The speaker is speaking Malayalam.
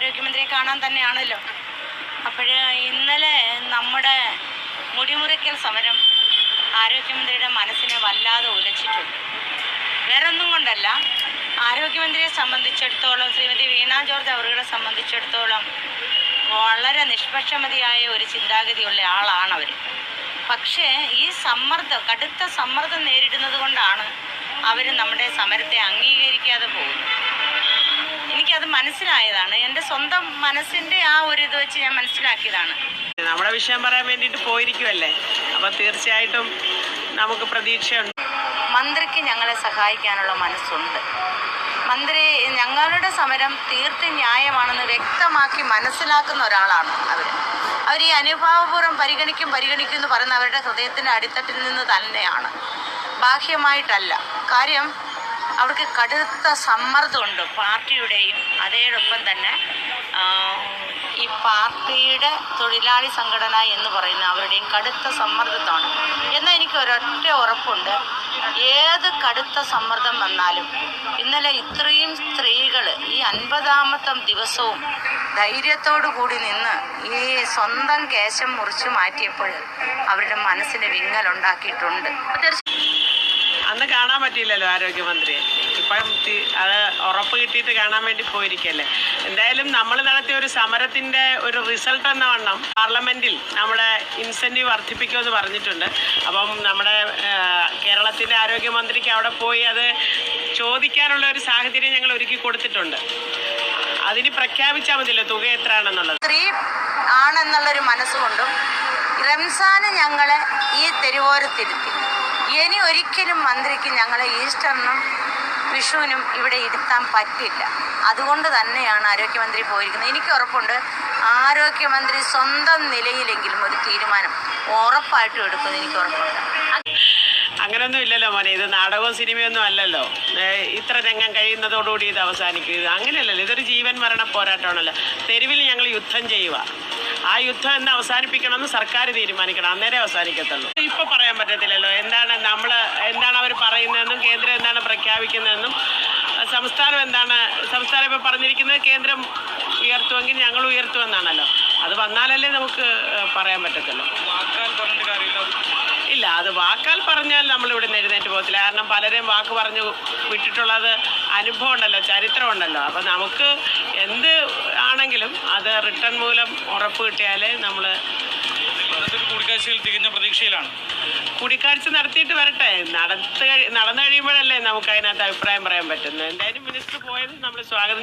ആരോഗ്യമന്ത്രിയെ കാണാൻ തന്നെയാണല്ലോ. അപ്പോൾ ഇന്നലെ നമ്മുടെ മുടിമുറിക്കൽ സമരം ആരോഗ്യമന്ത്രിയുടെ മനസ്സിനെ വല്ലാതെ ഉലച്ചിട്ടുണ്ട്. വേറൊന്നും കൊണ്ടല്ല, ആരോഗ്യമന്ത്രിയെ സംബന്ധിച്ചിടത്തോളം, ശ്രീമതി വീണ ജോർജ് അവരുടെ സംബന്ധിച്ചിടത്തോളം വളരെ നിഷ്പക്ഷമതിയായ ഒരു ചിന്താഗതിയുള്ള ആളാണവർ. പക്ഷേ ഈ കടുത്ത സമ്മർദ്ദം നേരിടുന്നത് കൊണ്ടാണ് അവർ നമ്മുടെ സമരത്തെ അംഗീകരിക്കാതെ പോകുന്നത്. എനിക്കത് മനസ്സിലായതാണ്. എൻ്റെ സ്വന്തം മനസ്സിൻ്റെ ആ ഒരു ഇത് വെച്ച് ഞാൻ മനസ്സിലാക്കിയതാണ്. നമ്മുടെ വിഷയം പറയാൻ വേണ്ടിയിട്ട് പോയിരിക്കുമല്ലേ, അപ്പോൾ തീർച്ചയായിട്ടും നമുക്ക് പ്രതീക്ഷയുണ്ട്. മന്ത്രിക്ക് ഞങ്ങളെ സഹായിക്കാനുള്ള മനസ്സുണ്ട്. മന്ത്രി ഞങ്ങളുടെ സമരം തീർത്തും ന്യായമാണെന്ന് വ്യക്തമാക്കി മനസ്സിലാക്കുന്ന ഒരാളാണ് അവർ ഈ അനുഭാവപൂർവ്വം പരിഗണിക്കും എന്ന് പറയുന്ന അവരുടെ ഹൃദയത്തിൻ്റെ അടിത്തട്ടിൽ നിന്ന് തന്നെയാണ്, ബാഹ്യമായിട്ടല്ല. കാര്യം അവർക്ക് കടുത്ത സമ്മർദ്ദമുണ്ട് പാർട്ടിയുടെയും അതോടൊപ്പം തന്നെ ഈ പാർട്ടിയുടെ തൊഴിലാളി സംഘടന എന്ന് പറയുന്ന അവരുടെയും കടുത്ത സമ്മർദ്ദത്താണ്. എന്നാൽ എനിക്ക് ഒരൊറ്റ ഉറപ്പുണ്ട്, ഏത് കടുത്ത സമ്മർദ്ദം വന്നാലും ഇന്നലെ ഇത്രയും സ്ത്രീകൾ ഈ 50ാമത്തെ ദിവസവും ധൈര്യത്തോടു കൂടി നിന്ന് ഈ സ്വന്തം കേശം മുറിച്ചു മാറ്റിയപ്പോൾ അവരുടെ മനസ്സിന് വിങ്ങലുണ്ടാക്കിയിട്ടുണ്ട്. അന്ന് കാണാൻ പറ്റിയില്ലല്ലോ ആരോഗ്യമന്ത്രിയെ. ഇപ്പം അത് ഉറപ്പ് കിട്ടിയിട്ട് കാണാൻ വേണ്ടി പോയിരിക്കല്ലേ. എന്തായാലും നമ്മൾ നടത്തിയ ഒരു സമരത്തിൻ്റെ ഒരു റിസൾട്ട് എന്ന വണ്ണം പാർലമെൻറ്റിൽ നമ്മുടെ ഇൻസെൻറ്റീവ് വർദ്ധിപ്പിക്കുമെന്ന് പറഞ്ഞിട്ടുണ്ട്. അപ്പം നമ്മുടെ കേരളത്തിൻ്റെ ആരോഗ്യമന്ത്രിക്ക് അവിടെ പോയി അത് ചോദിക്കാനുള്ള ഒരു സാഹചര്യം ഞങ്ങൾ ഒരുക്കി കൊടുത്തിട്ടുണ്ട്. അതിന് പ്രഖ്യാപിച്ചാൽ മതിയല്ലോ തുക എത്രയാണെന്നുള്ളത്. സ്ത്രീ ആണെന്നുള്ളൊരു മനസ്സുകൊണ്ടും റംസാന് ഞങ്ങളെ ഈ തെരുവോരത്തിരുത്തി. ഇനി ഒരിക്കലും മന്ത്രിക്ക് ഞങ്ങളെ ഈസ്റ്ററിനും വിഷുവിനും ഇവിടെ ഇരുത്താൻ പറ്റില്ല. അതുകൊണ്ട് തന്നെയാണ് ആരോഗ്യമന്ത്രി പോയിരിക്കുന്നത്. എനിക്ക് ഉറപ്പുണ്ട് ആരോഗ്യമന്ത്രി സ്വന്തം നിലയിലെങ്കിലും ഒരു തീരുമാനം ഉറപ്പായിട്ടും എടുക്കുമെന്ന് എനിക്ക് ഉറപ്പുണ്ട്. അങ്ങനെയൊന്നും ഇല്ലല്ലോ മോനെ, ഇത് നാടകവും സിനിമയൊന്നും അല്ലല്ലോ. ഇത്ര രംഗം കഴിയുന്നതോടുകൂടി ഇത് അവസാനിക്കുക അങ്ങനെയല്ലല്ലോ. ഇതൊരു ജീവൻ മരണ പോരാട്ടമാണല്ലോ. തെരുവിൽ ഞങ്ങൾ യുദ്ധം ചെയ്യുക. ആ യുദ്ധം എന്ന് അവസാനിപ്പിക്കണമെന്ന് സർക്കാർ തീരുമാനിക്കണം, അന്നേരം അവസാനിക്കത്തുള്ളൂ. ഇപ്പോൾ പറയാൻ പറ്റത്തില്ലല്ലോ എന്താണ് അവർ പറയുന്നതെന്നും കേന്ദ്രം എന്താണ് പ്രഖ്യാപിക്കുന്നതെന്നും സംസ്ഥാനം ഇപ്പോൾ പറഞ്ഞിരിക്കുന്നത് കേന്ദ്രം ഉയർത്തുമെങ്കിൽ ഞങ്ങൾ ഉയർത്തുമെന്നാണല്ലോ. അത് വന്നാലല്ലേ നമുക്ക് പറയാൻ പറ്റത്തുള്ളൂ. ഇല്ല, അത് വാക്കാൽ പറഞ്ഞാൽ നമ്മളിവിടെ നിന്ന് എഴുന്നേറ്റ് പോകത്തില്ല. കാരണം പലരെയും വാക്ക് പറഞ്ഞു വിട്ടിട്ടുള്ളത് അനുഭവം ഉണ്ടല്ലോ, ചരിത്രമുണ്ടല്ലോ. അപ്പം നമുക്ക് എന്ത് ആണെങ്കിലും അത് റിട്ടേൺ മൂലം ഉറപ്പ് കിട്ടിയാലേ നമ്മൾ കൂടിക്കാഴ്ചയിൽ തികഞ്ഞ പ്രതീക്ഷയിലാണ്. കൂടിക്കാഴ്ച നടത്തിയിട്ട് വരട്ടെ. നടന്നു കഴിയുമ്പോഴല്ലേ നമുക്ക് അതിനകത്ത് അഭിപ്രായം പറയാൻ പറ്റുന്നത്. എന്തായാലും മിനിസ്റ്റർ പോയത് നമ്മൾ സ്വാഗതം